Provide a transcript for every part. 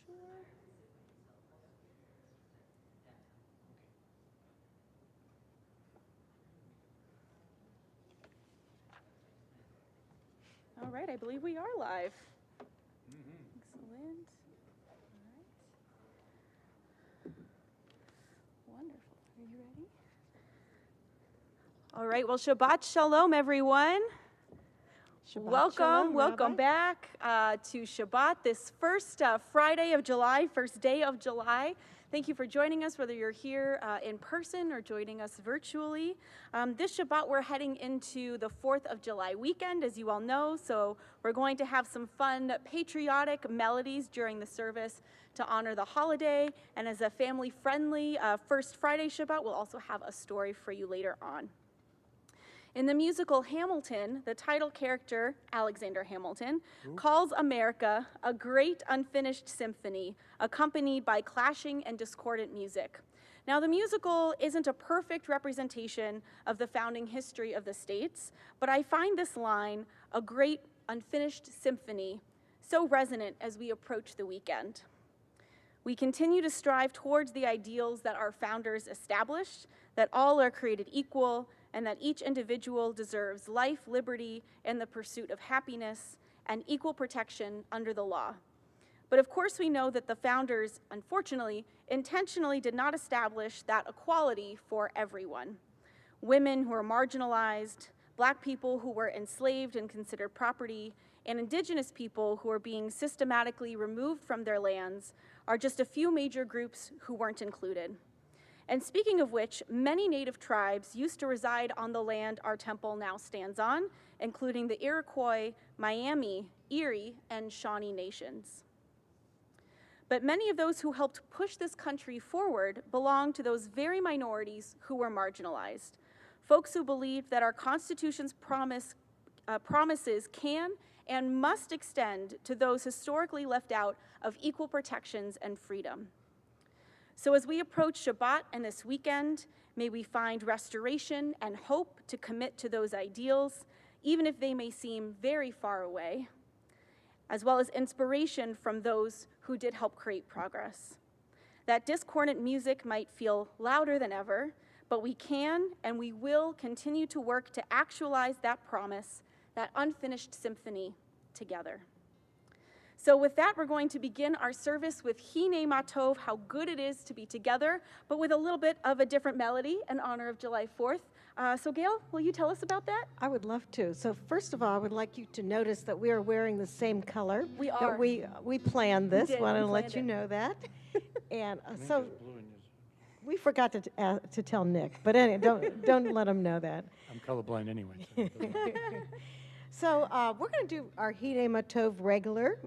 sure. All right, I believe we are live. Excellent. All right. Wonderful. Are you ready? All right, well, Shabbat Shalom, everyone. Welcome back to Shabbat, this first Friday of July, first day of July. Thank you for joining us, whether you're here in person or joining us virtually. This Shabbat, we're heading into the 4th of July weekend, as you all know, so we're going to have some fun patriotic melodies during the service to honor the holiday, and as a family-friendly first Friday Shabbat, we'll also have a story for you later on. In the musical Hamilton, the title character, Alexander Hamilton, calls America a great unfinished symphony, accompanied by clashing and discordant music. Now, the musical isn't a perfect representation of the founding history of the states, but I find this line, a great unfinished symphony, so resonant as we approach the weekend. We continue to strive towards the ideals that our founders established, that all are created equal, and that each individual deserves life, liberty, and the pursuit of happiness, and equal protection under the law. But of course we know that the founders, unfortunately, intentionally did not establish that equality for everyone. Women who are marginalized, Black people who were enslaved and considered property, and Indigenous people who are being systematically removed from their lands are just a few major groups who weren't included. And speaking of which, many Native tribes used to reside on the land our temple now stands on, including the Iroquois, Miami, Erie, and Shawnee nations. But many of those who helped push this country forward belong to those very minorities who were marginalized, folks who believed that our Constitution's promises can and must extend to those historically left out of equal protections and freedom. So as we approach Shabbat and this weekend, may we find restoration and hope to commit to those ideals, even if they may seem very far away, as well as inspiration from those who did help create progress. That discordant music might feel louder than ever, but we can and we will continue to work to actualize that promise, that unfinished symphony, together. So with that, we're going to begin our service with Hine Matov, how good it is to be together, but with a little bit of a different melody in honor of July 4th. So Gail, will you tell us about that? I would love to. So first of all, I would like you to notice that we are wearing the same color. We are. We planned this. We did. Want to We let planned you it. know that. And so we forgot to tell Nick, but anyway, don't let him know that. I'm colorblind anyway. So we're going to do our Hine Matov regular,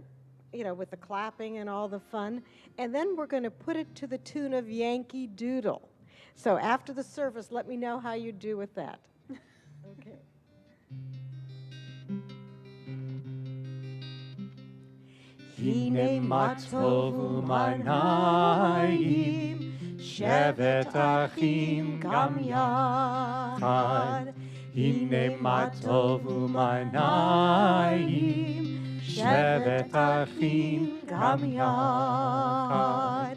with the clapping and all the fun. And then we're going to put it to the tune of Yankee Doodle. So after the service, let me know how you do with that. Okay. Hine matov u'manayim, shevet achim gam yachad. Hine matov u'manayim, shevet achim gam yachad.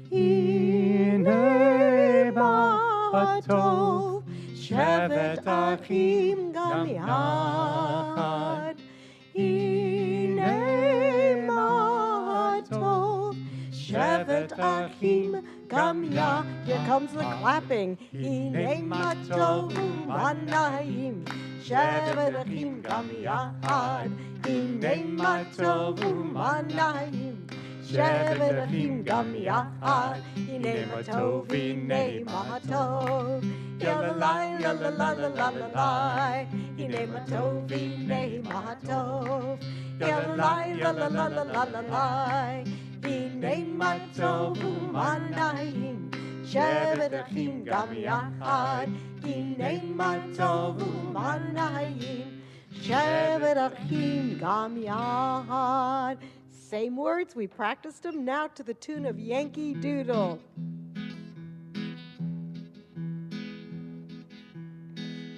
Hine matov, shevet achim gam yachad. Hine matov, shevet achim gam yachad. Here comes the clapping. Hine matov u'manayim, shevet achim gam yachad. Hine matov u'manayim, shevet achim gam yachad. Hine matov, hine matov, yalalai, yalalai, yalalai. Hine matov, hine matov, yalalai, yalalai, yalalai. Hine matov u'manayim, shevet achim gam yachad. Hine matov u'manayim, shevet achim gam yachad. Same words, we practiced them now to the tune of Yankee Doodle.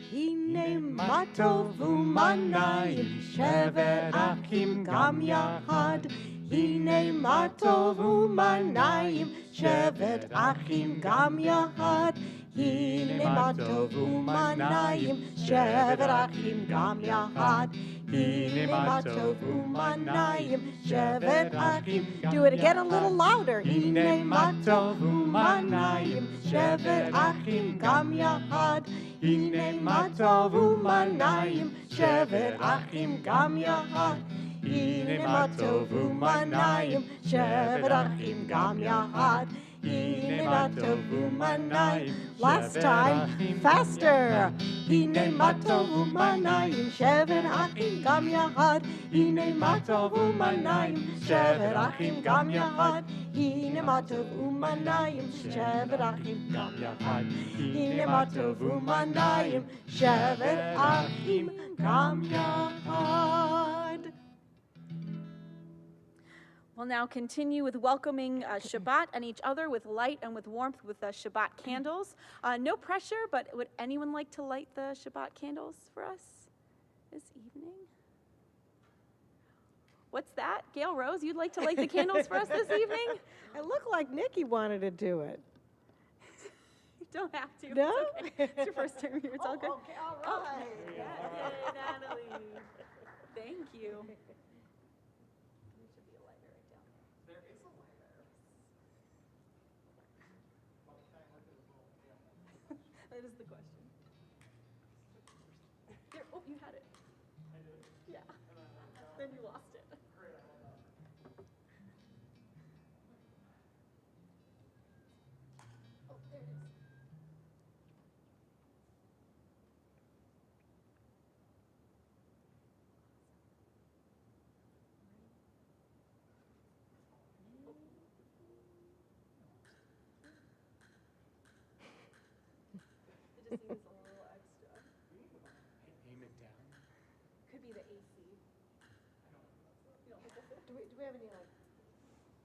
Hine matov u'manayim, shevet achim gam yachad. הנה מה טוב ומה נעים, שבת אחים גם יחד. הנה מה טוב ומה נעים, שבת אחים גם יחד. הנה מה טוב ומה נעים, שבת אחים. Do it again a little louder. הנה מה טוב ומה נעים, שבת אחים גם יחד. הנה מה טוב ומה נעים, שבת אחים גם יחד. הנה מה טוב ומה נעים, שבת אחים גם יחד. הנה מה טוב ומה נעים. Last time, faster. הנה מה טוב ומה נעים, שבת אחים גם יחד. הנה מה טוב ומה נעים, שבת אחים גם יחד. הנה מה טוב ומה נעים, שבת אחים גם יחד. הנה מה טוב ומה נעים, שבת אחים גם יחד. We'll now continue with welcoming Shabbat and each other with light and with warmth with Shabbat candles. No pressure, but would anyone like to light the Shabbat candles for us this evening? What's that? Gail Rose, you'd like to light the candles for us this evening? It looked like Nikki wanted to do it. You don't have to. No? It's okay. It's your first time here. It's all good. Okay, all right. Yay, Natalie. Thank you. That is the question. There, oh, you had it. I did. Yeah. Then you lost it. Oh, there it is. It just needs a little extra. Aim it down. Could be the AC. You don't think that's it? Do we have any like?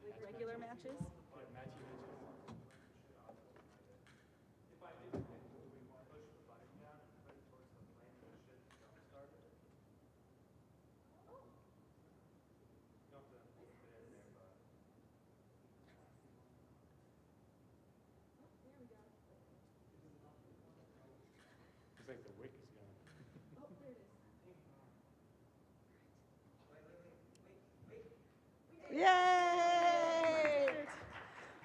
Like regular matches? It's like the wick is gone. Oh, there it is. Yay!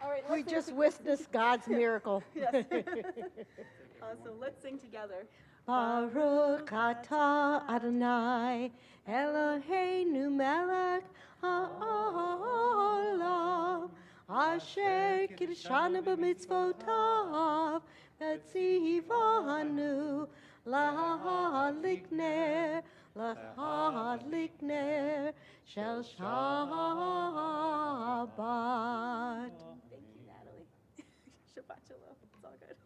All right, We let's just sing. witnessed God's miracle. Yes. Awesome. Let's sing together. Baruch atah Adonai Eloheinu melech ha'olam asher kiddushanu b'mitzvotav v'tzivanu lahadlik ner shel Shabbat. Thank you, Natalie. Shabbat Shalom. It's all good.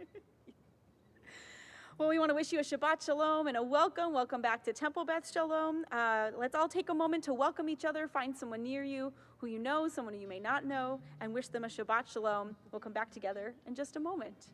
Well, we want to wish you a Shabbat Shalom and a welcome. Welcome back to Temple Beth Shalom. Let's all take a moment to welcome each other. Find someone near you who you know, someone who you may not know, and wish them a Shabbat Shalom. We'll come back together in just a moment.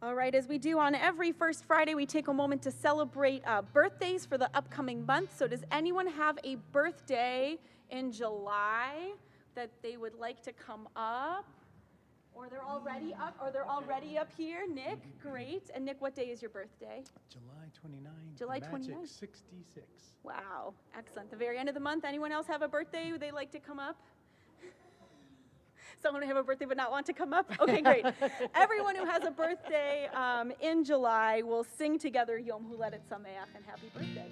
All right, as we do on every first Friday, we take a moment to celebrate birthdays for the upcoming month. So does anyone have a birthday in July that they would like to come up? Or they're already up, or they're already up here? Nick, great. And Nick, what day is your birthday? July 29th. July Magic 29th. 66. Wow, excellent. The very end of the month, anyone else have a birthday they'd like to come up? Someone who have a birthday but not want to come up? Okay, great. Everyone who has a birthday in July will sing together Yom Huledet Sameach and happy birthday.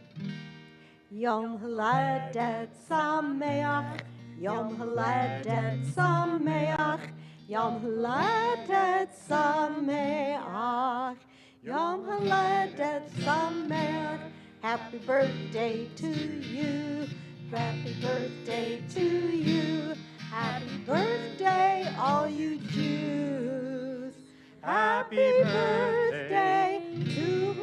Yom Huledet Sameach, Yom Huledet Sameach, Yom Huledet Sameach, Yom Huledet Sameach. Happy birthday to you, happy birthday to you. Happy birthday, all you Jews. Happy birthday to you.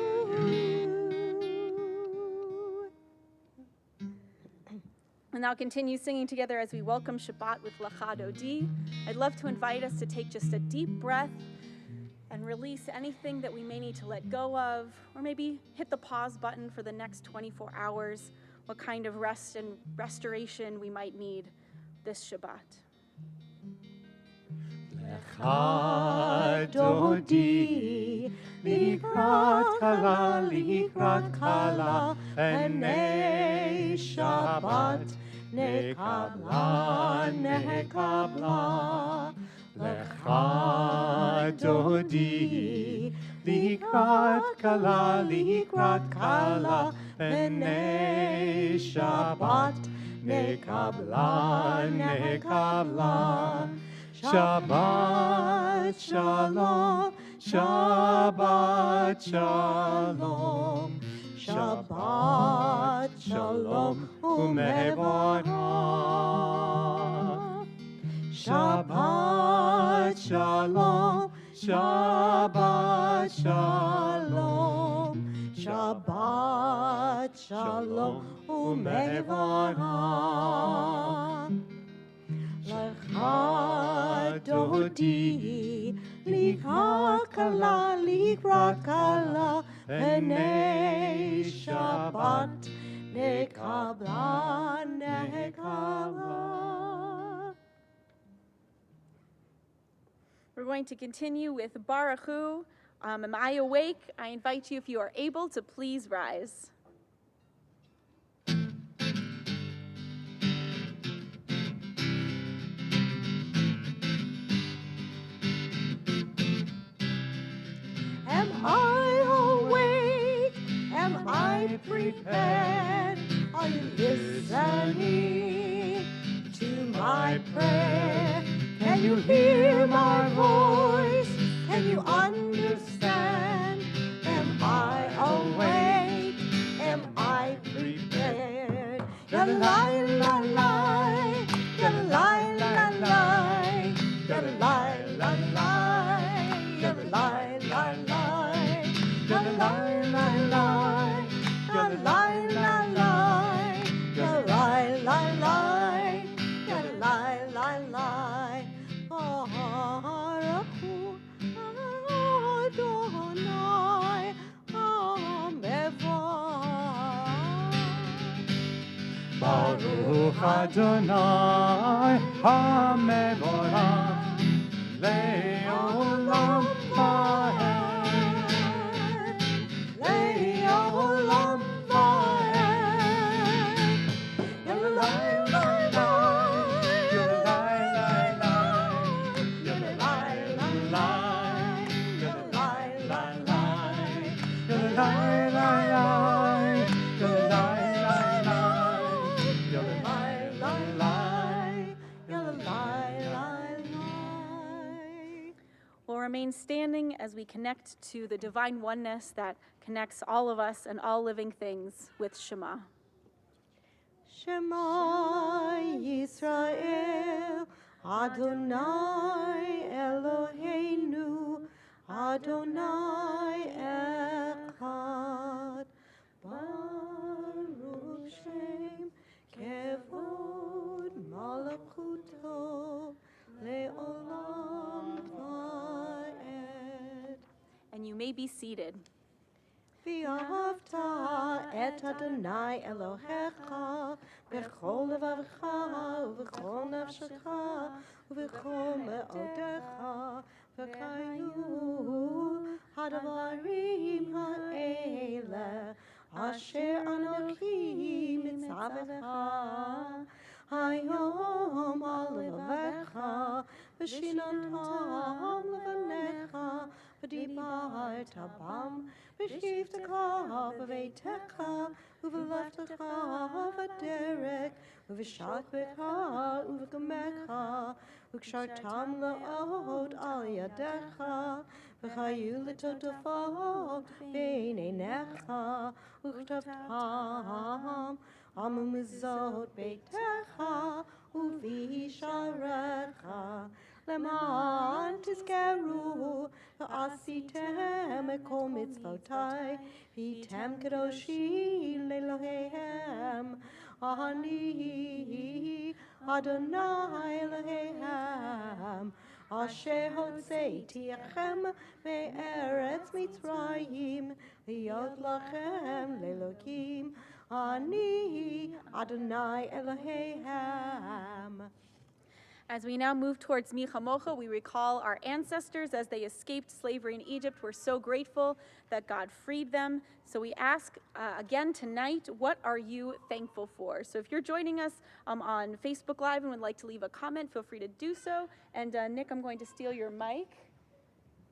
And now continue singing together as we welcome Shabbat with Lecha Dodi. I'd love to invite us to take just a deep breath and release anything that we may need to let go of, or maybe hit the pause button for the next 24 hours, what kind of rest and restoration we might need this Shabbat. Lecha Dodi, likrat kala, enei Shabbat, nekabla. Lecha Dodi, likrat kala, enei Shabbat, nekabla. Shabbat Shalom, Shabbat Shalom, Shabbat Shalom, umevorach. Shabbat Shalom, Shabbat Shalom, Shabbat Shalom, umevorach. Lecha Dodi, likrat kala, enei Shabbat, nekabla. We're going to continue with Baruch Hu. Am I awake? I invite you, if you are able, to please rise. Am I awake? Am I prepared? Are you listening to my prayer? Can you hear my voice? Can you understand? Am I awake? Am I prepared? La la la la, la la la la, la la la la, la la la la. La la la la, la la la la, la la la la, la la la la. Baruch Hu Adonai Hamevorach. Baruch Adonai Hamevorach, le'olam va'ed. We'll remain standing as we connect to the divine oneness that connects all of us and all living things with Shema. Shema Yisrael, Adonai Eloheinu, Adonai Echad. Baruch Shem Kevod Malachuto Le'olam Va'ed. And you may be seated. V'ahavta et Adonai Elohecha b'chol levavecha u'v'chol nafshecha u'v'chol me'odecha v'kayu hadavarim ha'ele asher anochi mitzavecha hayom al levavecha v'shinantam levanecha v'dibarta bam v'shivtecha v'veitecha u'v'leftecha v'derek u'v'shakbecha u'v'gamecha u'kshartam la'od al yadecha v'chayu l'totafot bein einecha u'chtavtam amu mizot beitecha u'v'isharecha למען תזכרו ועשיתם כל מצוותיי והייתם קדושים לאלוהיהם Ani Adonai Elohim Asher hotzeitiechem me'eretz Mitzrayim Liyot lachem le'elokim Ani Adonai Elohim. As we now move towards Mi Chamocha, we recall our ancestors as they escaped slavery in Egypt. We're so grateful that God freed them. So we ask again tonight, what are you thankful for? So if you're joining us on Facebook Live and would like to leave a comment, feel free to do so. And Nick, I'm going to steal your mic.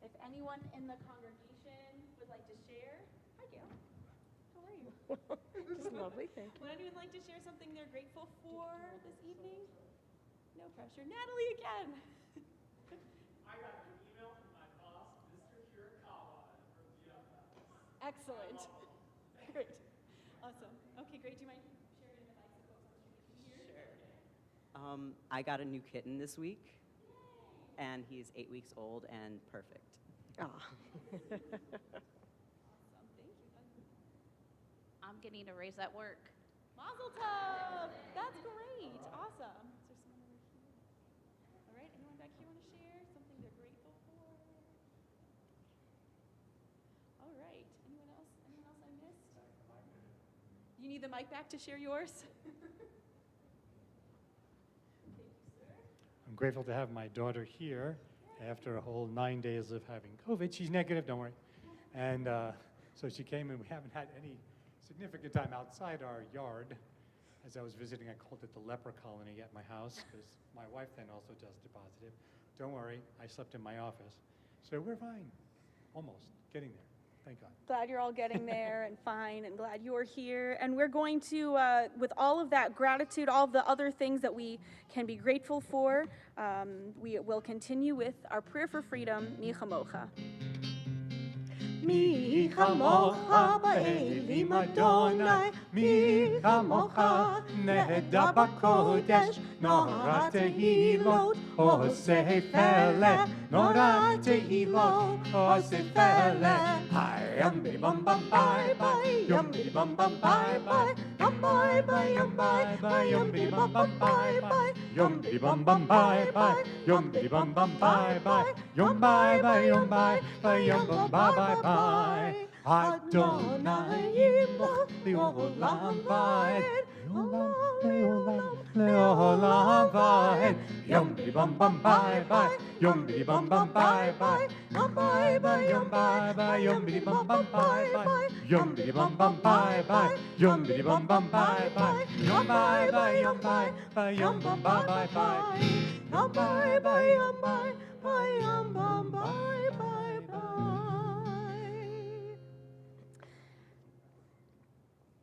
If anyone in the congregation would like to share. Hi, Gail. How are you? Just lovely, thank you. Would anyone like to share something they're grateful for this evening? No pressure. Natalie again. I got an email from my boss, Mr. Hirakawa, from DFS. Excellent. Great. Awesome. Okay, great. Do you mind sharing the mic so folks can hear? Sure. I got a new kitten this week, and he's 8 weeks old and perfect. Ah. Awesome. Thank you. I'm getting to raise that work. Mazel tov. That's great. Awesome. Is there someone over here? All right. Anyone back here want to share something they're grateful for? All right. Anyone else? Anyone else I missed? You need the mic back to share yours? Thank you, sir. I'm grateful to have my daughter here after a whole 9 days of having COVID. She's negative, don't worry. And so she came, and we haven't had any significant time outside our yard. As I was visiting, I called it the leper colony at my house because my wife then also tested positive. Don't worry, I slept in my office. So we're fine, almost getting there. Thank God. Glad you're all getting there and fine, and glad you're here. And we're going to, with all of that gratitude, all of the other things that we can be grateful for, we will continue with our prayer for freedom, Mi Chamocha. Mi chamocha ba'elim Adonai, mi chamocha neheda b'kodesh, nora tehilot, oseh feleh, nora tehilot, oseh feleh. Yum bidi bum bum bye bye, yum bidi bum bum bye bye, yum bye bye yum bye bye, yum bidi bum bum bye bye, yum bidi bum bum bye bye, yum bidi bum bum bye bye, yum bye bye yum bye bye, yum bum bye bye bye. Adonai yimloch leolam vaed, leolam vaed. Yom bidi bum bum bye bye, yom bidi bum bum bye bye, yom bye bye yom bye bye, yom bidi bum bum bye bye, yom bidi bum bum bye bye, yom bidi bum bum bye bye, yom bye bye yom bye bye, yom bum bye bye bye, yom bye bye yom bye bye, yom bum bye bye bye.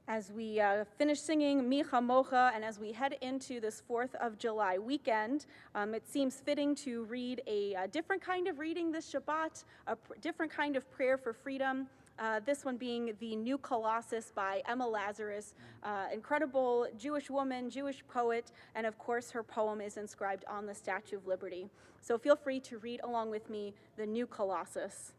As we finish singing Mi Chamocha, and as we head into this 4th of July weekend, it seems fitting to read a different kind of reading this Shabbat, a different kind of prayer for freedom. This one being the New Colossus by Emma Lazarus, incredible Jewish woman, Jewish poet, and of course her poem is inscribed on the Statue of Liberty. So feel free to read along with me the New Colossus.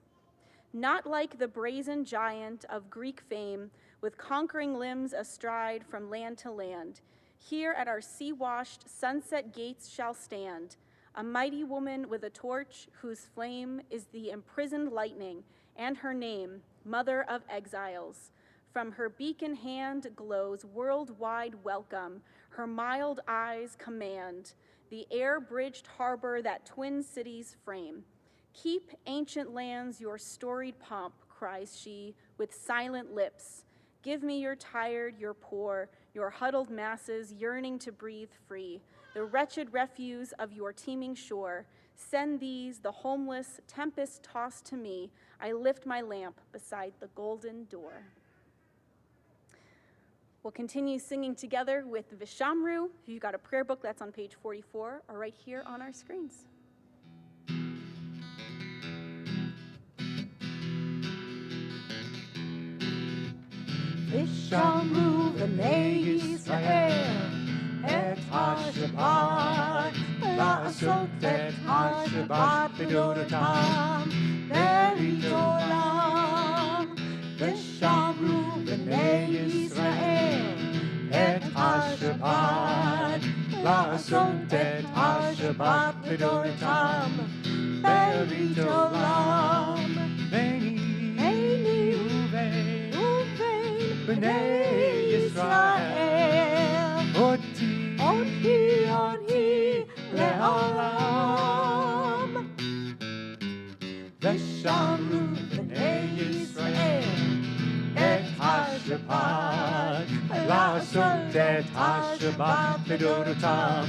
Not like the brazen giant of Greek fame, with conquering limbs astride from land to land, here at our sea-washed sunset gates shall stand a mighty woman with a torch whose flame is the imprisoned lightning, and her name, Mother of Exiles. From her beacon hand glows worldwide welcome, her mild eyes command the air-bridged harbor that twin cities frame. Keep ancient lands your storied pomp, cries she, with silent lips. Give me your tired, your poor, your huddled masses yearning to breathe free, the wretched refuse of your teeming shore. Send these, the homeless, tempest-tossed to me. I lift my lamp beside the golden door. We'll continue singing together with Vishamru. If you've got a prayer book, that's on page 44, or right here on our screens. Vishamru v'nei Yisrael et ha-Shabbat la'asot et ha-Shabbat b'doratam b'ridolam. Vishamru v'nei Yisrael את השבת, לעשות את השבת לדורתם, ברית עולם. ביני ובין בני ישראל, אותי לעולם. ושמרו בני ישראל את השבת, לעשות את השבת לדורתם,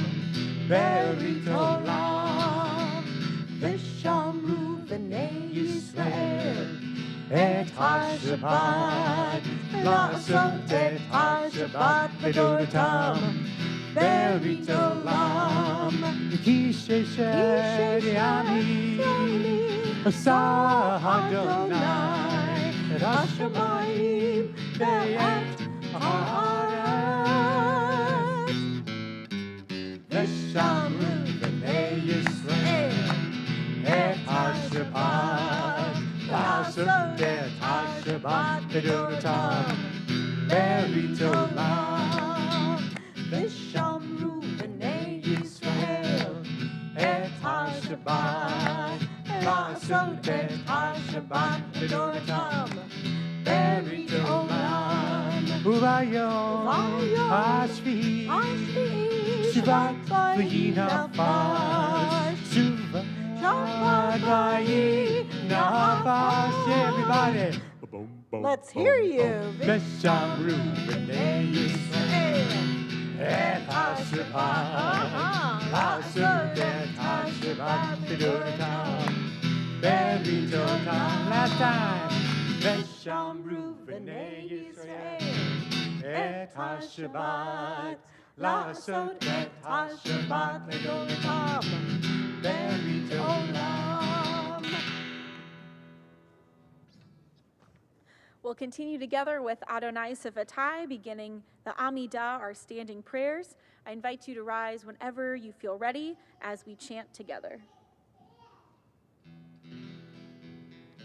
ברית עולם. ושמרו בני ישראל את השבת, לעשות את השבת לדורתם, ברית עולם. כי ששת ימים עשה אדוני את השמיים ואת הארץ. ושמרו בני ישראל את השבת, לעשות את השבת לדורתם, ברית עולם. ושמרו בני ישראל את השבת, לעשות את השבת לדורתם, ברית עולם. וביום השביעי שבת ויהי נפש, שבת ויהי נפש. Everybody, Let's hear you. ושמרו בני ישראל את השבת, לעשות את השבת לדורתם, ברית עולם. Last time. ושמרו בני ישראל את השבת, לעשות את השבת לדורתם, ברית עולם. We'll continue together with Adonai Sivatai, beginning the Amidah, our standing prayers. I invite you to rise whenever you feel ready as we chant together.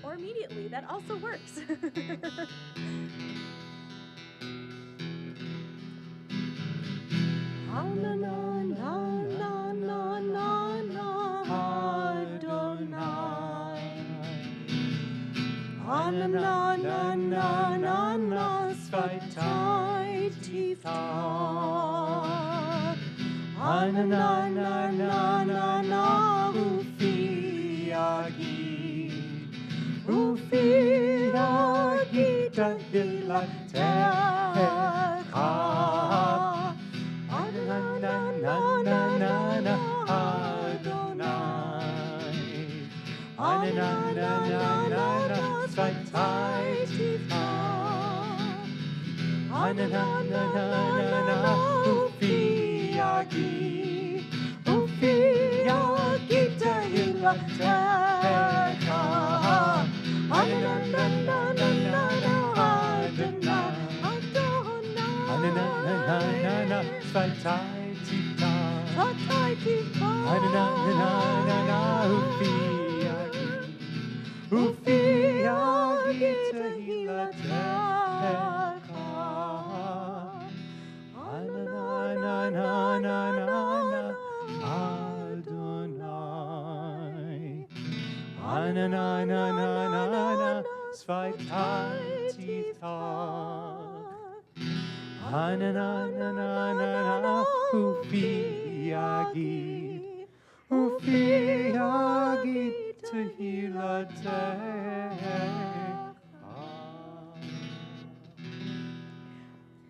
Or immediately, that also works.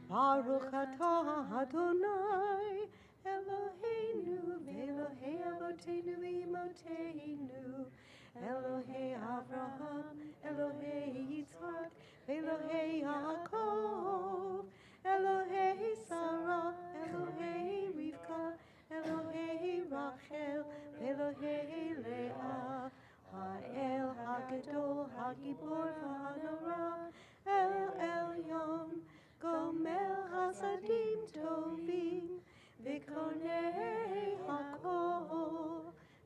Baruch atah Adonai Eloheinu v'Elohei Avoteinu v'Imoteinu, Elohei Avraham, Elohei Yitzhak, Elohei Yaakov, Elohei Sarah, Elohei Rivka, Elohei Rachel, Elohei Leah, Ha'el Hagedol, Hagibor v'Hanora, El Elyon, Gomel Hasadim Tovim, V'konei Hakol,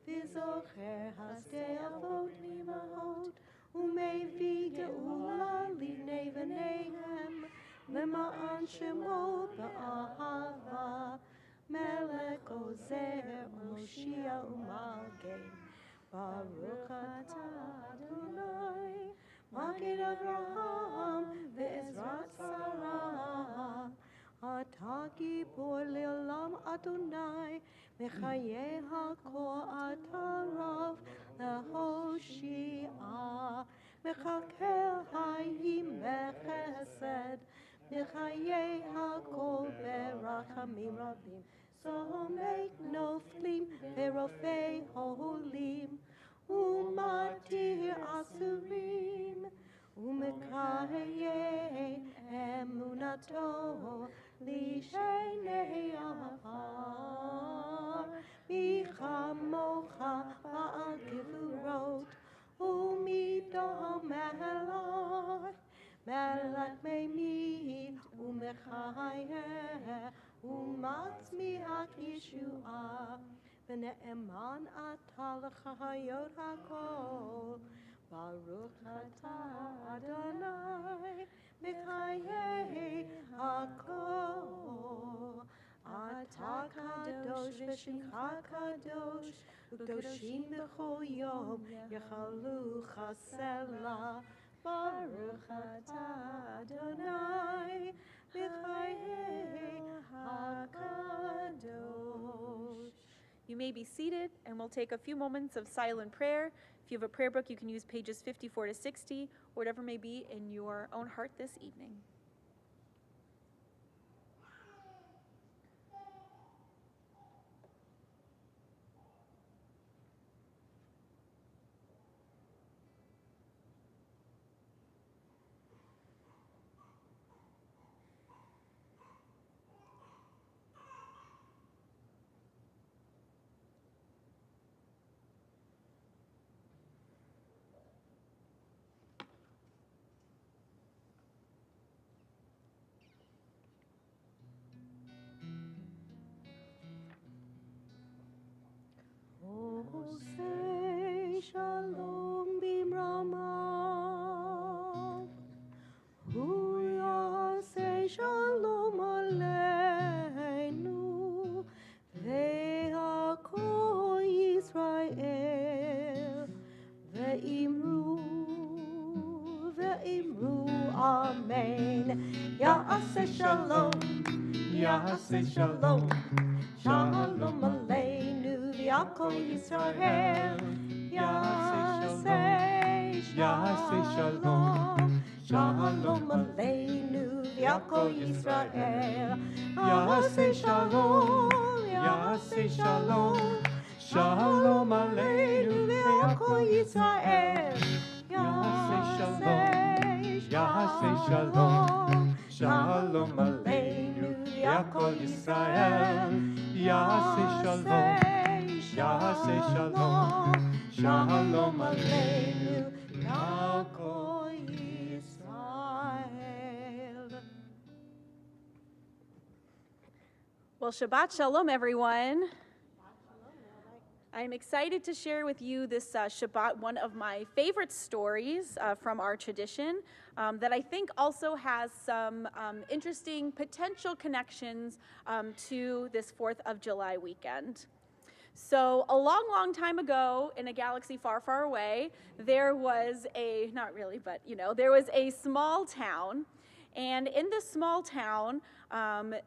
V'zocher Hasdei Avot Nimahot, Umevi Geula Livnei V'neihem, למען שמו באהבה, מלך עוזר, מושיע ומגן. ברוך אתה אדוני, מגן אברהם ועזרת שרה. אתה גיבור לעולם אדוני, מחיי הכל אתה רב להושיע. מחכה חיים בחסד, בחיי הכל ברחמים רבים. סומק נופלים ורופא חולים, ומתיר אסורים, ומקיים אמונתו לשני עפר. מי כמוך בעל גבורות ומידו מלך, מלך מימית ומחיה ומצמיח ישועה. ונאמן אתה לחיות הכל, ברוך אתה אדוני מחיי הכל. אתה קדוש ושמך קדוש, וקדושים בכל יום יחלוך הסלע. ברוך אתה אדוני מחיי הקדוש. You may be seated, and we'll take a few moments of silent prayer. If you have a prayer book, you can use pages 54 to 60, or whatever may be in your own heart this evening. Say shalom bimramav, huya say shalom aleinu, ve'akol Yisrael, ve'imru amen. Ya'aseh shalom, Ya'aseh shalom, shalom aleinu. Yaakov Yisrael, Ya'aseh shalom, shalom aleinu, Yaakov Yisrael, Ya'aseh shalom, Ya'aseh shalom, shalom aleinu, Yaakov Yisrael, Ya'aseh shalom, shalom aleinu, Yaakov Yisrael, Ya'aseh shalom. Ya'aseh shalom, shalom aleinu, Yaakov Yisrael. Well, Shabbat Shalom, everyone. I'm excited to share with you this Shabbat, one of my favorite stories from our tradition that I think also has some interesting potential connections to this 4th of July weekend. So a long, long time ago in a galaxy far, far away, there was not really, but there was a small town. And in this small town, the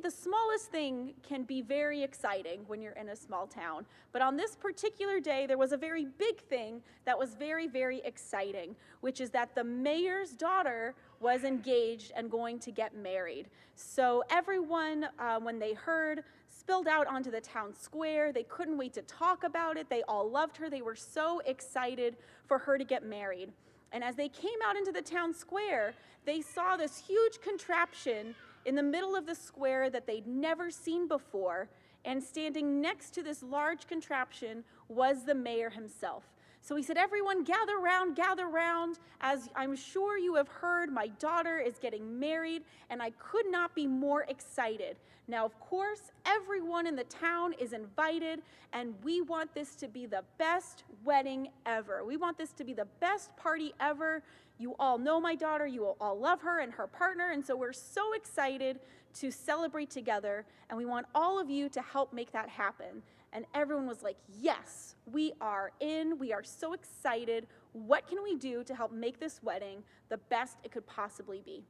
smallest thing can be very exciting when you're in a small town. But on this particular day, there was a very big thing that was very, very exciting, which is that the mayor's daughter was engaged and going to get married. So everyone, when they heard, spilled out onto the town square. They couldn't wait to talk about it. They all loved her. They were so excited for her to get married. And as they came out into the town square, they saw this huge contraption in the middle of the square that they'd never seen before. And standing next to this large contraption was the mayor himself. So he said, everyone gather round, gather round. As I'm sure you have heard, my daughter is getting married, and I could not be more excited. Now, of course, everyone in the town is invited, and we want this to be the best wedding ever. We want this to be the best party ever. You all know my daughter, you all love her and her partner, and so we're so excited to celebrate together, and we want all of you to help make that happen. And everyone was like, yes, we are in. We are so excited. What can we do to help make this wedding the best it could possibly be?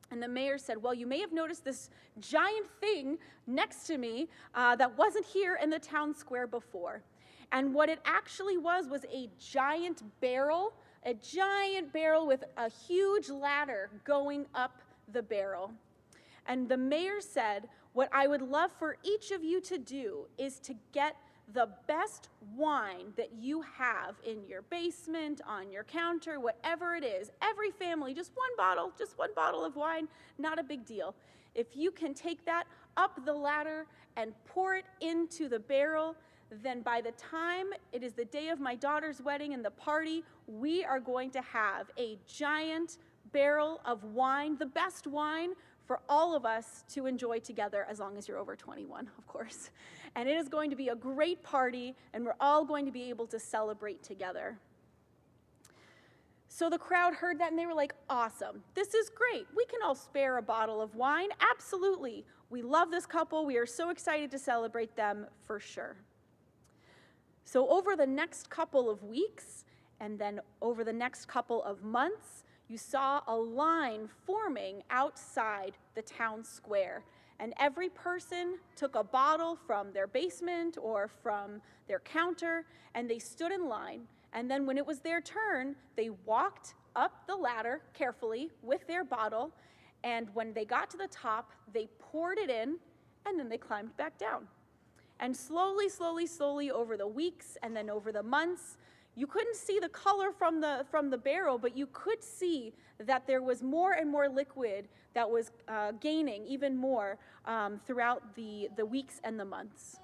And the mayor said, well, you may have noticed this giant thing next to me that wasn't here in the town square before. And what it actually was a giant barrel with a huge ladder going up the barrel. And the mayor said, what I would love for each of you to do is to get the best wine that you have in your basement, on your counter, whatever it is. Every family, just one bottle of wine, not a big deal. If you can take that up the ladder and pour it into the barrel, then by the time it is the day of my daughter's wedding and the party, we are going to have a giant barrel of wine, the best wine, for all of us to enjoy together, as long as you're over 21, of course. And it is going to be a great party, and we're all going to be able to celebrate together. So the crowd heard that, and they were like, awesome, this is great. We can all spare a bottle of wine, absolutely. We love this couple. We are so excited to celebrate them for sure. So over the next couple of weeks, and then over the next couple of months, you saw a line forming outside the town square. And every person took a bottle from their basement or from their counter, and they stood in line. And then when it was their turn, they walked up the ladder carefully with their bottle. And when they got to the top, they poured it in, and then they climbed back down. And slowly over the weeks and then over the months, you couldn't see the color from the barrel, but you could see that there was more and more liquid that was gaining even more throughout the weeks and the months.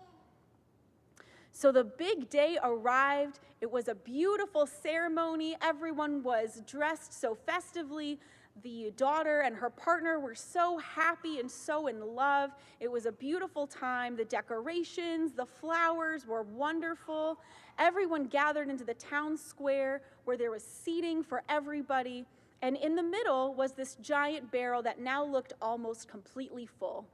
So the big day arrived. It was a beautiful ceremony. Everyone was dressed so festively. The daughter and her partner were so happy and so in love. It was a beautiful time. The decorations, the flowers were wonderful. Everyone gathered into the town square where there was seating for everybody. And in the middle was this giant barrel that now looked almost completely full.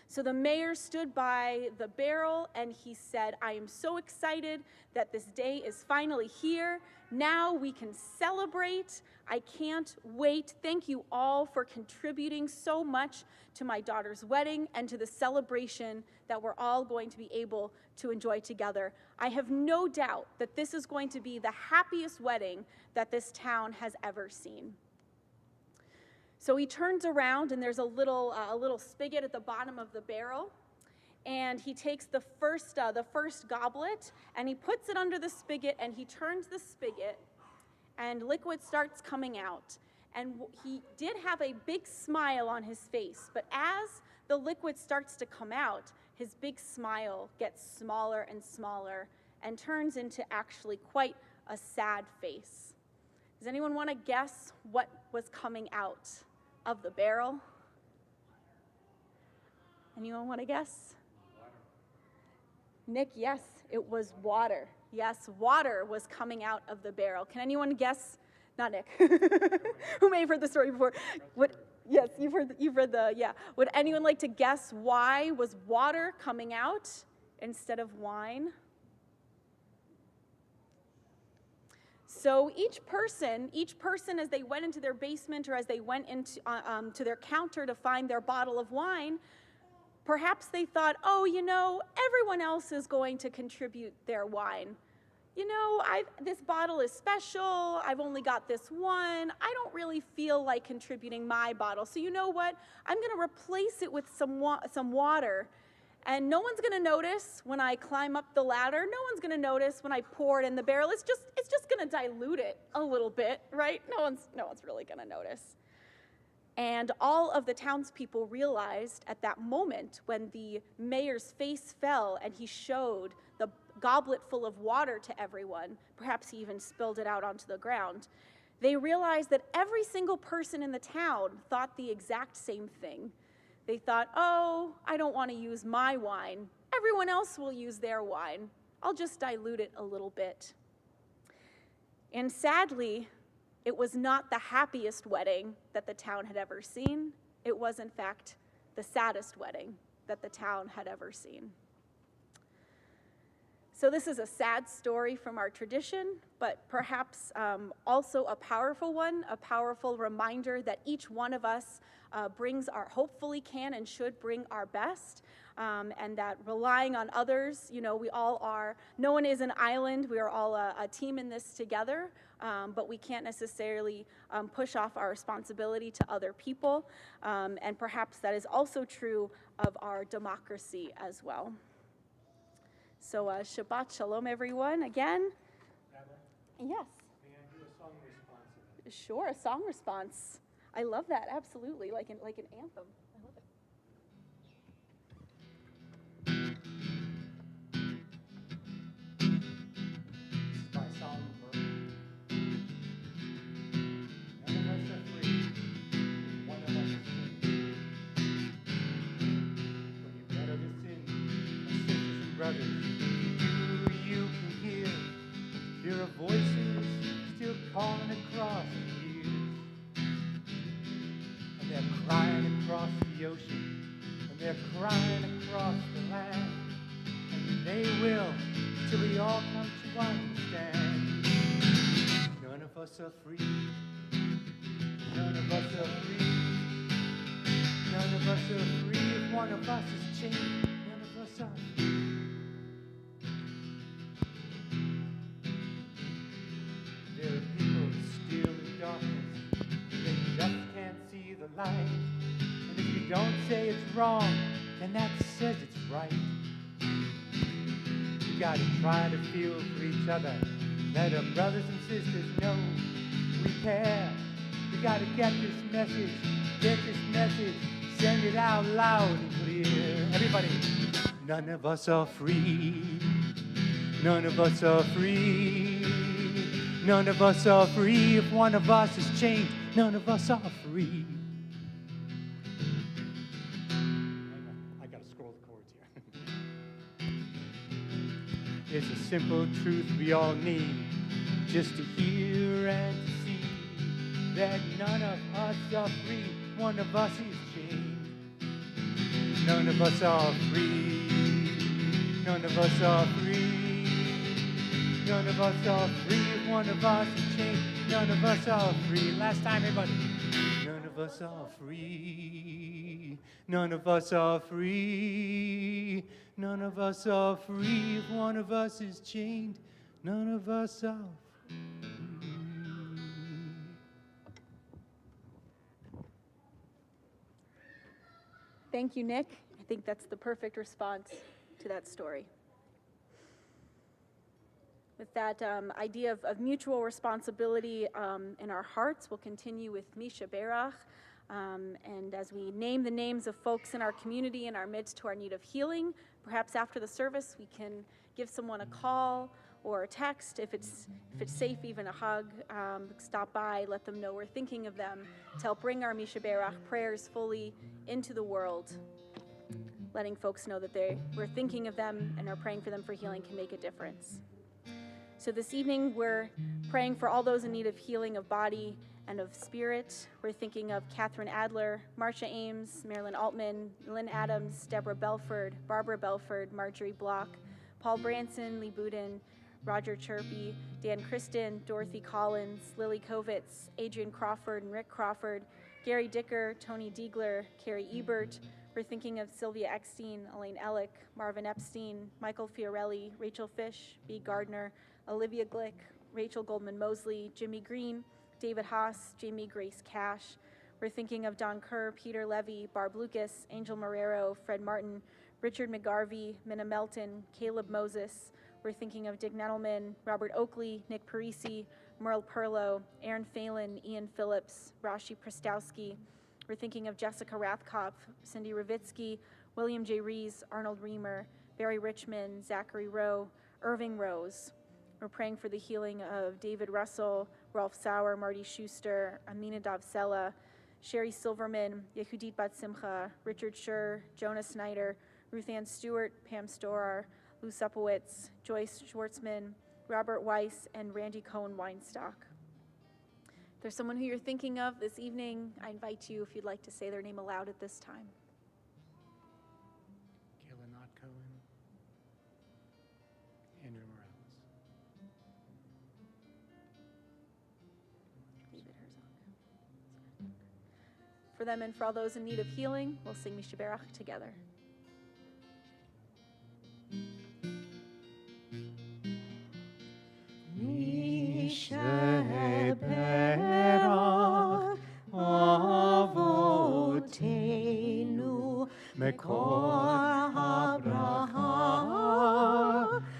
So the mayor stood by the barrel and he said, I am so excited that this day is finally here. Now we can celebrate. I can't wait. Thank you all for contributing so much to my daughter's wedding and to the celebration that we're all going to be able to enjoy together. I have no doubt that this is going to be the happiest wedding that this town has ever seen. So he turns around, and there's a little spigot at the bottom of the barrel, and he takes the first goblet, and he puts it under the spigot, and he turns the spigot, and liquid starts coming out. And he did have a big smile on his face, but as the liquid starts to come out, his big smile gets smaller and smaller and turns into actually quite a sad face. Does anyone want to guess what was coming out of the barrel? Anyone want to guess? Nick, yes, it was water. Yes, water was coming out of the barrel. Can anyone guess? Not Nick, who may have heard the story before. Yes, you've read yeah. Would anyone like to guess why was water coming out instead of wine? So each person as they went into their basement or as they went into to their counter to find their bottle of wine, perhaps they thought, oh, everyone else is going to contribute their wine. This bottle is special. I've only got this one. I don't really feel like contributing my bottle. So you know what? I'm going to replace it with some water. And no one's going to notice when I climb up the ladder. No one's going to notice when I pour it in the barrel. It's just going to dilute it a little bit, right? No one's really going to notice. And all of the townspeople realized at that moment when the mayor's face fell and he showed the goblet full of water to everyone, perhaps he even spilled it out onto the ground, they realized that every single person in the town thought the exact same thing. They thought, oh, I don't want to use my wine. Everyone else will use their wine. I'll just dilute it a little bit. And sadly, it was not the happiest wedding that the town had ever seen. It was, in fact, the saddest wedding that the town had ever seen. So this is a sad story from our tradition, but perhaps also a powerful one, a powerful reminder that each one of us hopefully can and should bring our best, and that relying on others, we all are, no one is an island, we are all a team in this together, but we can't necessarily push off our responsibility to other people, and perhaps that is also true of our democracy as well. So Shabbat Shalom, everyone, again. Natalie, Yes. may I do a song response to that? Sure, a song response. I love that, absolutely, like an anthem. I love it. This is my song for none of us are free, one of us is free. When you better listen, my sisters and brothers, you can hear there are voices still calling across the years. And they're crying across the ocean, and they're crying across the land. And they will, till we all come to understand. None of us are free. None of us are free. None of us are free. If one of us is chained, none of us are free. There are people still in darkness. They just can't see the light. And if you don't say it's wrong, then that says it's right. We gotta try to feel for each other. Let our brothers and sisters know we care. We gotta get this message, send it out loud and clear. Everybody, none of us are free. None of us are free. None of us are free. If one of us is chained, none of us are free. Hang on, I gotta scroll the chords here. It's a simple truth we all need, just to hear and to see that none of us are free. One of us is chained. None of us are free. None of us are free. None of us are free. If one of us is chained, none of us are free. Last time, everybody. None of us are free. None of us are free. None of us are free. If one of us is chained, none of us are free. Thank you, Nick. I think that's the perfect response to that story. With that idea of mutual responsibility in our hearts, we'll continue with Misha Berach. And as we name the names of folks in our community in our midst who are in need of healing, perhaps after the service we can give someone a call or a text, if it's safe, even a hug, stop by, let them know we're thinking of them, to help bring our Misha Berach prayers fully into the world. Letting folks know that we're thinking of them and are praying for them for healing can make a difference. So this evening, we're praying for all those in need of healing of body and of spirit. We're thinking of Catherine Adler, Marcia Ames, Marilyn Altman, Lynn Adams, Deborah Belford, Barbara Belford, Marjorie Block, Paul Branson, Lee Boudin, Roger Chirpy, Dan Kristen, Dorothy Collins, Lily Kovitz, Adrian Crawford and Rick Crawford, Gary Dicker, Tony Diegler, Carrie Ebert. We're thinking of Sylvia Eckstein, Elaine Ellick, Marvin Epstein, Michael Fiorelli, Rachel Fish, B. Gardner, Olivia Glick, Rachel Goldman Mosley, Jimmy Green, David Haas, Jamie Grace Cash. We're thinking of Don Kerr, Peter Levy, Barb Lucas, Angel Marrero, Fred Martin, Richard McGarvey, Minna Melton, Caleb Moses. We're thinking of Dick Nettleman, Robert Oakley, Nick Parisi, Merle Perlow, Aaron Phelan, Ian Phillips, Rashi Prestowski. We're thinking of Jessica Rathkopf, Cindy Ravitsky, William J. Rees, Arnold Reamer, Barry Richmond, Zachary Rowe, Irving Rose. We're praying for the healing of David Russell, Rolf Sauer, Marty Schuster, Aminadav Sella, Sherry Silverman, Yehudit Bat Simcha, Richard Schur, Jonah Snyder, Ruth Ann Stewart, Pam Storar, Lou Supowitz, Joyce Schwartzman, Robert Weiss, and Randy Cohen-Weinstock. If there's someone who you're thinking of this evening, I invite you, if you'd like to say their name aloud at this time. Kayla Not Cohen. Andrew Morales. David Herzog. For them and for all those in need of healing, we'll sing Mishaberach together. Mishaberach Avotenu Mekor Abraham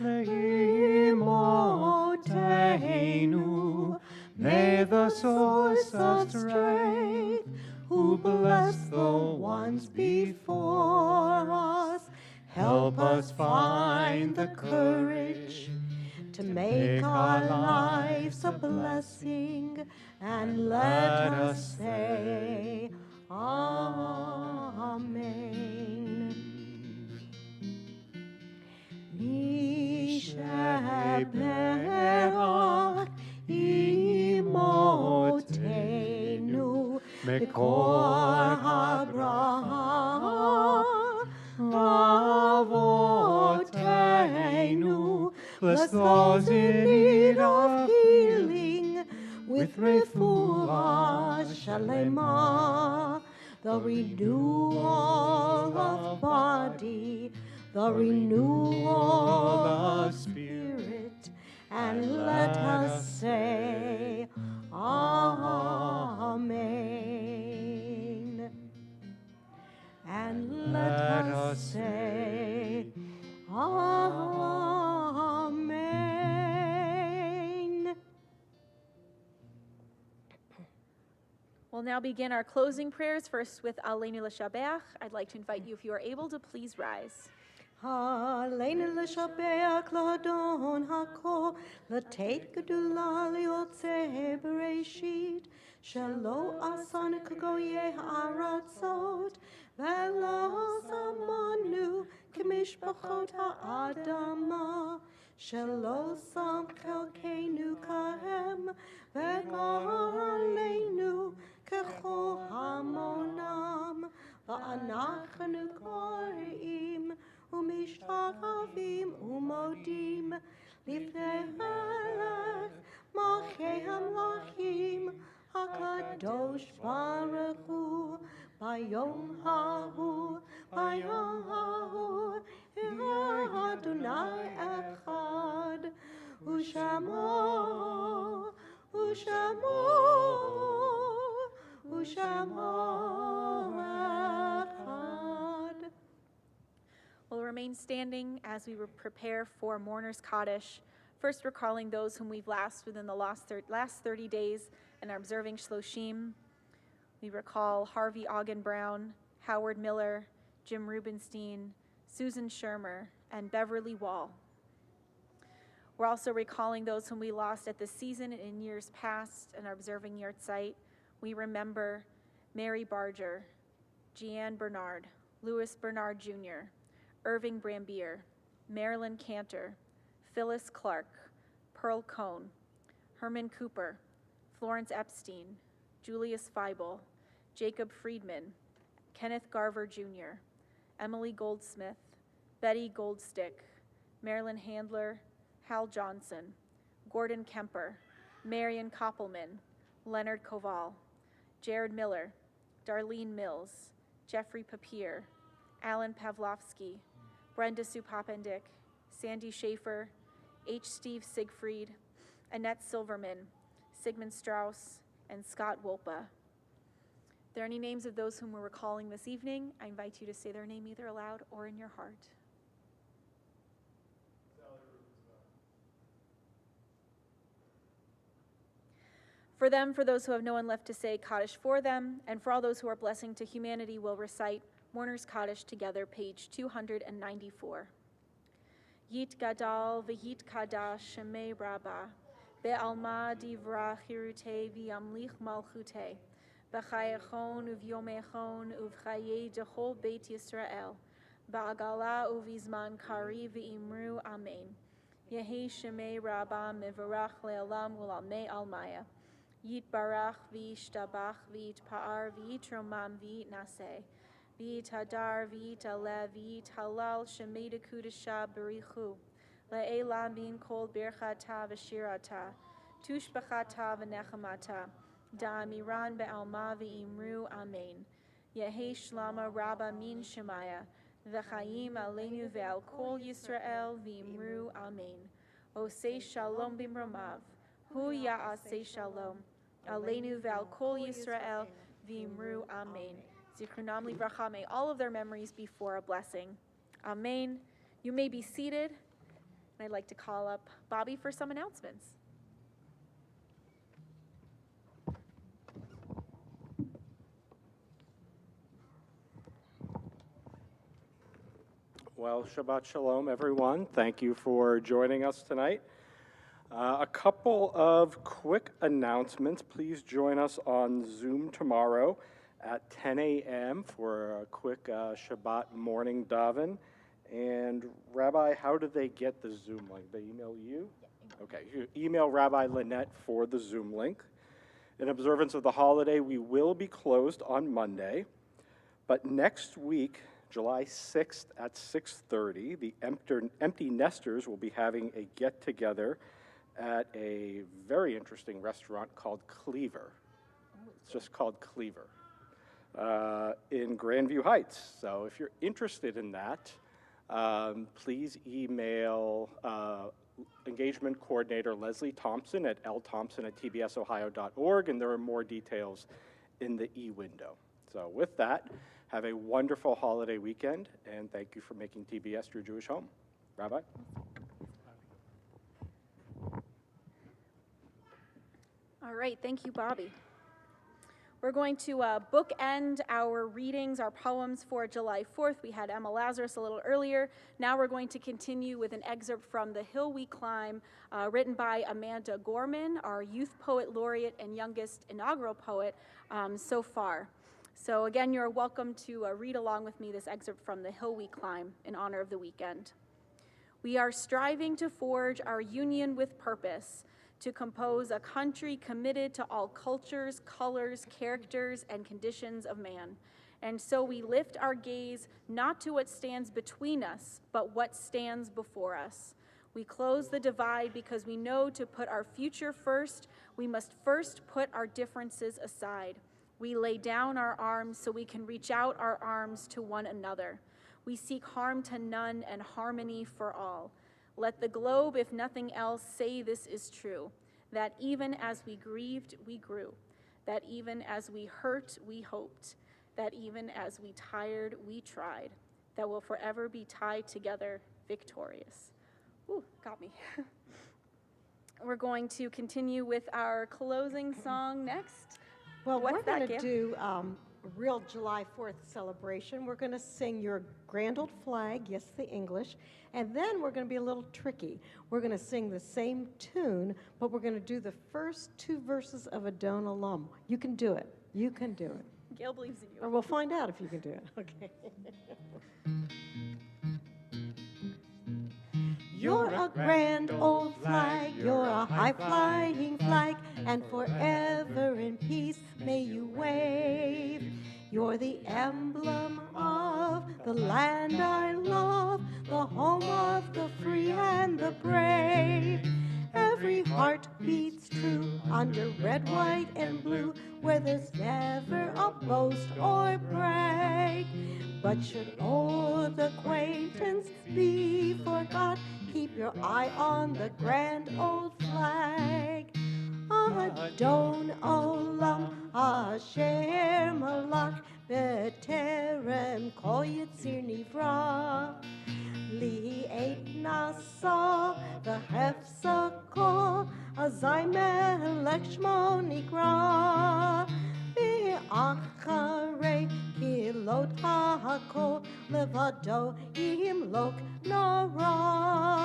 Leimotenu. May the source of strength, who bless the ones before us, help us find the courage to make our lives a blessing, and let us say Amen. Mishaberach imotenu mekor Abraham avotenu. Bless those in need of healing with refuah shalema, the renewal of body, the renewal of spirit, and let us say Amen. And let us say Amen. We'll now begin our closing prayers, first with Aleinu L'Shabeach. I'd like to invite you, if you are able to, please rise. Aleinu L'Shabeach L'Adon HaKol, L'Teit Gedula L'Yotzei Bereshit, Shelo Asan K'goyei Ha'aratzot, Velo Zamanu K'mishpachot Ha'adama, Shelo Sam Chelkeinu Kahem, V'gar Aleinu K'chol Hamonam, V'anachnu Koreim, Umishtaravim Umodim, Lifnei Melech Malchei Hamlachim, HaKadosh Baruch Hu, Bayom Hahu, Adonai Echad, Ushamo, Echad. We'll remain standing as we prepare for Mourner's Kaddish, first recalling those whom we've lost within the last 30 days and are observing Shloshim. We recall Harvey Ogden Brown, Howard Miller, Jim Rubenstein, Susan Shermer, and Beverly Wall. We're also recalling those whom we lost at this season and in years past and are observing Yahrzeit. We remember Mary Barger, Jeanne Bernard, Louis Bernard Jr., Irving Brambier, Marilyn Cantor, Phyllis Clark, Pearl Cohn, Herman Cooper, Florence Epstein, Julius Feibel, Jacob Friedman, Kenneth Garver Jr., Emily Goldsmith, Betty Goldstick, Marilyn Handler, Hal Johnson, Gordon Kemper, Marion Koppelman, Leonard Koval, Jared Miller, Darlene Mills, Jeffrey Papier, Alan Pavlovsky, Brenda Supapendick, Sandy Schaefer, H. Steve Siegfried, Annette Silverman, Sigmund Strauss, and Scott Wolpa. If there are any names of those whom we're recalling this evening, I invite you to say their name either aloud or in your heart. For them, for those who have no one left to say Kaddish for them, and for all those who are blessing to humanity, we'll recite Mourner's Kaddish together, page 294. Yit gadal v'yit kadash shemei rabba. Be'alma divra chirute v'yamlich malchute. V'chayechon uv'yomechon uv'chaye dechol beit Yisrael. Ba'agala uv'izman kari v'imru amen. Yehi shemei rabba mevarach le'alam u'lamei almaya. Yit barach v'yishtabach v'yitpa'ar v'yitromam v'yitnaseh. V'yit hadar v'yit alev v'yit halal shemei kudasha berichu. Le'elam bin kol birchata v'shirata. Tushbachata v'nechamata. Da'amiran be'alma v'imru amen. Yehi shlama rabba min shemaya. V'chaim aleinu ve'al kol Yisrael v'imru amen. Osei shalom b'mromav. Hu ya'aseh shalom. Aleinu ve'al kol Yisrael v'imru amen. Zichrunam livracha, may all of their memories be for a blessing. Amen. You may be seated. And I'd like to call up Bobby for some announcements. Well, Shabbat Shalom, everyone. Thank you for joining us tonight. A couple of quick announcements. Please join us on Zoom tomorrow at 10 a.m. for a quick Shabbat morning daven. And Rabbi, how do they get the Zoom link? They email you? Okay, you email Rabbi Lynette for the Zoom link. In observance of the holiday, we will be closed on Monday, but next week, July 6th at 6:30, the Empty Nesters will be having a get-together at a very interesting restaurant called Cleaver. It's just called Cleaver in Grandview Heights. So if you're interested in that, please email engagement coordinator Leslie Thompson at lthompson@tbsohio.org, and there are more details in the e-window. So with that, have a wonderful holiday weekend, and thank you for making TBS your Jewish home. Rabbi? All right, thank you, Bobby. We're going to bookend our readings, our poems for July 4th. We had Emma Lazarus a little earlier. Now we're going to continue with an excerpt from The Hill We Climb, written by Amanda Gorman, our youth poet laureate and youngest inaugural poet so far. So again, you're welcome to read along with me this excerpt from The Hill We Climb in honor of the weekend. We are striving to forge our union with purpose, to compose a country committed to all cultures, colors, characters, and conditions of man. And so we lift our gaze not to what stands between us, but what stands before us. We close the divide because we know to put our future first, we must first put our differences aside. We lay down our arms so we can reach out our arms to one another. We seek harm to none and harmony for all. Let the globe, if nothing else, say this is true, that even as we grieved, we grew, that even as we hurt, we hoped, that even as we tired, we tried, that we'll forever be tied together, victorious. Ooh, got me. We're going to continue with our closing song next. Well, What's we're that, going to Gail? do real July 4th celebration. We're going to sing Your Grand Old Flag, yes, the English, and then we're going to be a little tricky. We're going to sing the same tune, but we're going to do the first two verses of Adon Olam. You can do it. You can do it. Gail believes in Or you. we'll find out if you can do it. Okay. You're a grand old flag, you're a high-flying flag, and forever in peace may you wave. You're the emblem of the land I love, the home of the free and the brave. Every heart beats true under red, white, and blue, where there's never a boast or brag. But should old acquaintance be forgot, keep your eye on the grand old flag. Adon Olam Asher Malach B'terem Kol Yitzir Nivra. Li Eit Nasa V'Hefsa Kol Azai Melech Shmo Nikra. V'Acharei Kilot HaKol Levado Yimlok Nara.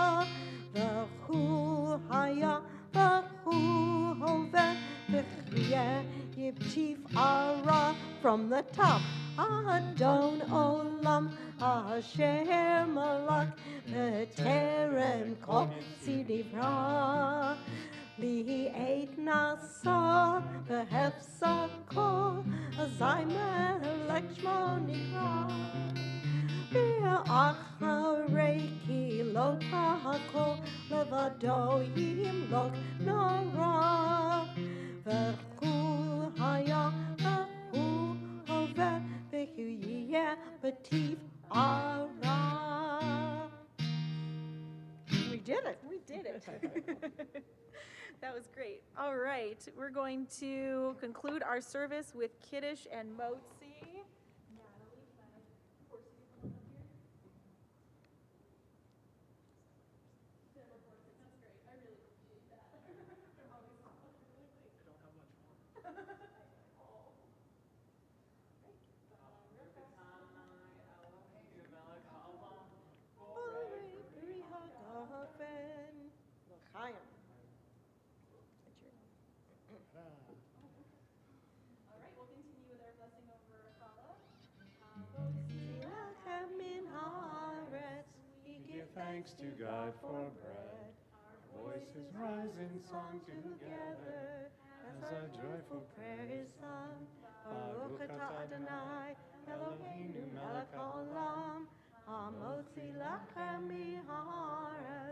Chief Ara from the top. Adon Olam Asher Malak Terem Kol Sidivra Li Eit Nasa Behefsa Kol Azai Melech Shmo Nikra V'acharei kilot ha'kol levado yimlok nara v'hu haya v'hu hover v'hu yiyeh b'tiv ara. We did it. We did it. That was great. All right, we're going to conclude our service with Kiddush and Motzi. Natalie, can I force you to come up here? That's great. I really appreciate that. Always really quick. I don't have much more. L'chaim. All right, we'll continue with our blessing over Challah. Tzilachem min haaretz. We give thanks to God for bread. Our voices rise in song together as our joyful prayer is sung. Baruch Baruch atah Adonai, Eloheinu melech haolam, hamotzi lachem mi haaretz.